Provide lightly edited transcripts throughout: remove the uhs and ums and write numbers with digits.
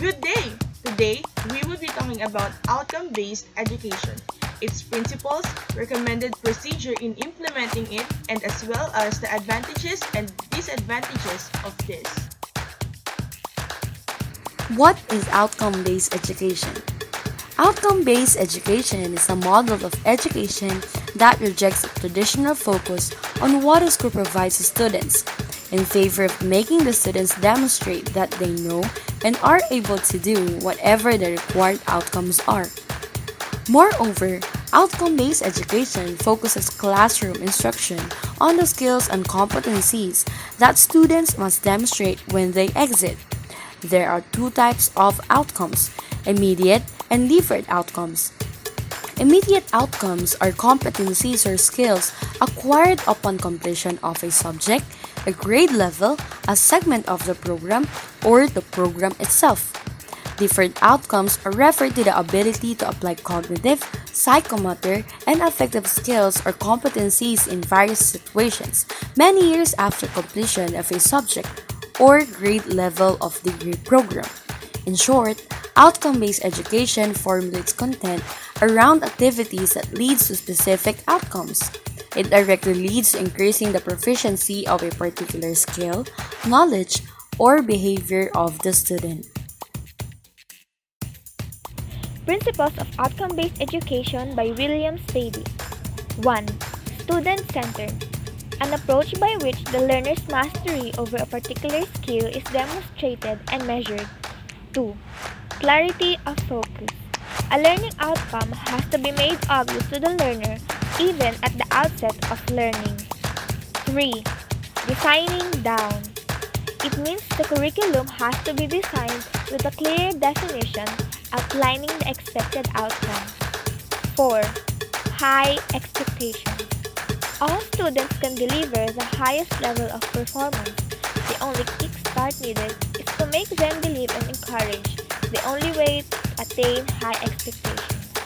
Good day! Today, we will be talking about outcome-based education, its principles, recommended procedure in implementing it, and as well as the advantages and disadvantages of this. What is outcome-based education? Outcome-based education is a model of education that rejects the traditional focus on what a school provides to students in favor of making the students demonstrate that they know and are able to do whatever the required outcomes are. Moreover, outcome-based education focuses classroom instruction on the skills and competencies that students must demonstrate when they exit. There are two types of outcomes: immediate and deferred outcomes. Immediate outcomes are competencies or skills acquired upon completion of a subject, a grade level, a segment of the program, or the program itself. Deferred outcomes are referred to the ability to apply cognitive, psychomotor, and affective skills or competencies in various situations many years after completion of a subject or grade level of the degree program. In short, outcome-based education formulates content around activities that leads to specific outcomes. It directly leads to increasing the proficiency of a particular skill, knowledge, or behavior of the student. Principles of Outcome-Based Education by William Spady. 1. Student-centered. An approach by which the learner's mastery over a particular skill is demonstrated and measured. 2. Clarity of focus. A learning outcome has to be made obvious to the learner even at the outset of learning. 3. Designing down. It means the curriculum has to be designed with a clear definition outlining the expected outcome. 4. High expectations. All students can deliver the highest level of performance. The only kickstart needed is to make them believe and encourage. The only way to attain high expectations.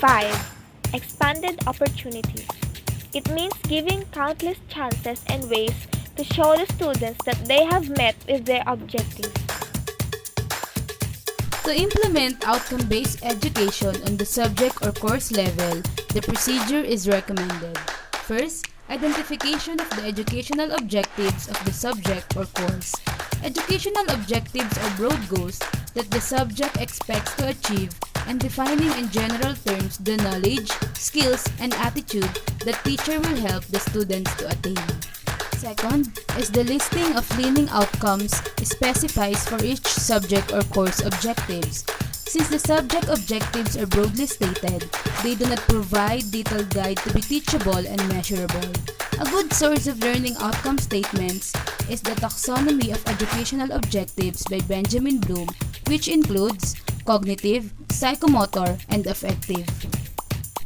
5. Expanded opportunities. It means giving countless chances and ways to show the students that they have met with their objectives. To implement outcome-based education on the subject or course level, the procedure is recommended. First, identification of the educational objectives of the subject or course. Educational objectives are broad goals that the subject expects to achieve and defining in general terms the knowledge, skills, and attitude that teacher will help the students to attain. Second is the listing of learning outcomes specifies for each subject or course objectives. Since the subject objectives are broadly stated, they do not provide detailed guide to be teachable and measurable. A good source of learning outcome statements is the Taxonomy of Educational Objectives by Benjamin Bloom, which includes cognitive, psychomotor, and affective.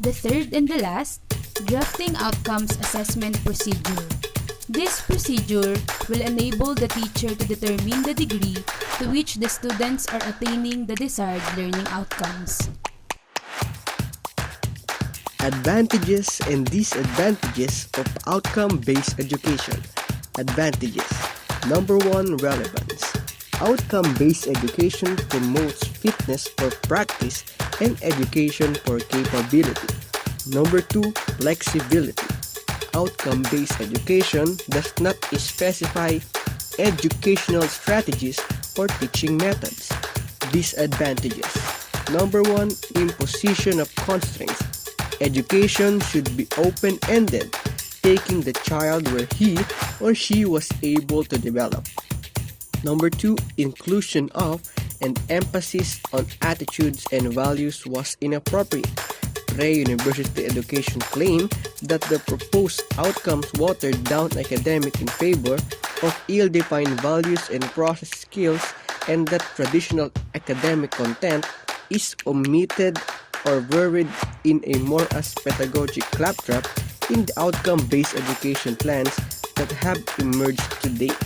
The third and the last, drafting outcomes assessment procedure. This procedure will enable the teacher to determine the degree to which the students are attaining the desired learning outcomes. Advantages and disadvantages of outcome-based education. Advantages. Number 1, relevance. Outcome-based education promotes fitness for practice and education for capability. Number 2, flexibility. Outcome-based education does not specify educational strategies or teaching methods. Disadvantages. Number 1, imposition of constraints. Education should be open-ended, taking the child where he or she was able to develop. Number 2, inclusion of and emphasis on attitudes and values was inappropriate. Pre-university education claimed that the proposed outcomes watered down academic in favor of ill-defined values and process skills, and that traditional academic content is omitted or buried in a more as pedagogic claptrap in the outcome-based education plans that have emerged to date.